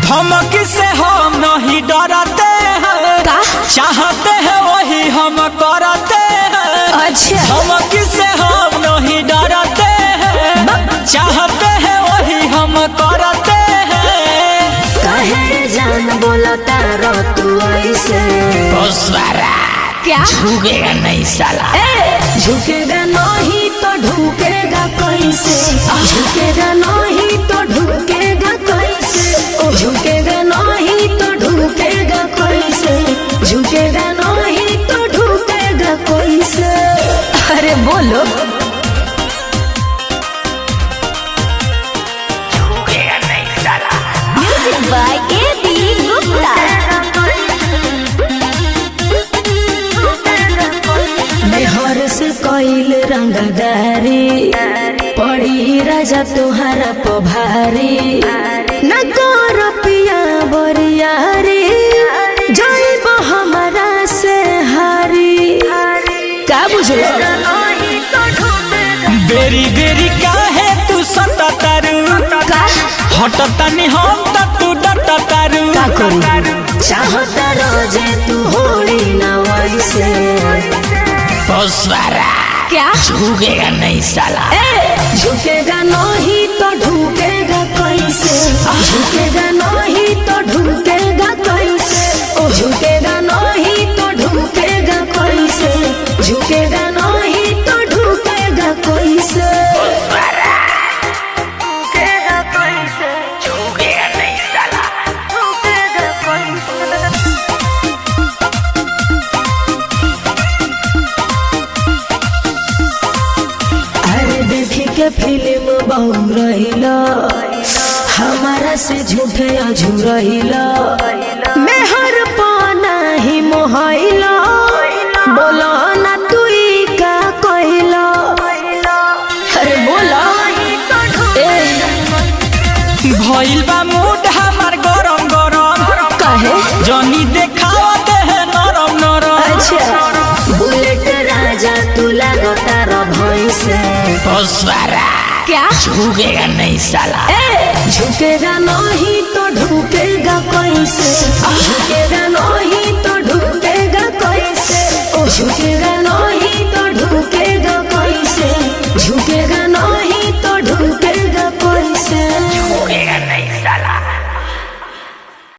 धमकी से हम नहीं डरते हैं, चाहते हैं वही हम करते हैं। अच्छा। धमकी से हम नहीं डरते हैं, चाहते हैं वही हम करते हैं। कहे जान बोलता रो तू ऐसे क्या झुकेगा नहीं साला, झुकेगा नहीं तो ढूकेगा कैसे, झुकेगा नहीं तो ढूकेगा कैसे, झुकेगा नहीं तो ढूकेगा कैसे, झुकेगा नहीं तो ढूकेगा कैसे। अरे बोलो झुकेगा नहीं साला। Music by AB Gupta. हर से कोइल रंगदारी पड़ी राजा तुहारा पभारी, न कर पिया बरियारी जाइब हमारा से हारी। का बुझलो बेरी बेरी काहे तू सता तारू, हटतानी हम तो तू डटा तारू। का करू चाहता रोजे तू होली ना वैसे क्या झुकेगा नहीं साला, झुकेगा नहीं तो ढूकेगा कैसे, झुकेगा नहीं तो ढूकेगा कैसे, झुकेगा नहीं तो ढूकेगा कैसे, झुकेगा नहीं तो ढूकेगा कैसे। झुकेगा नहीं साला। अरे देखी के फिल्म बहुरहिला, हमारा से झूठे अझुरहिला, मेहर पाना ही मोहइला, बोलो ना तू का कहला। अरे बोला भइल बा मूड हमार गरम गरम, कहे जनी देखावा दे है नरम नरम। अच्छा बुलेट राजा तू लगता रो भैंसे क्या झुकेगा नहीं साला, झुकेगा नहीं तो ढूकेगा कैसे, झुकेगा नहीं तो ढूकेगा कैसे, झुकेगा नहीं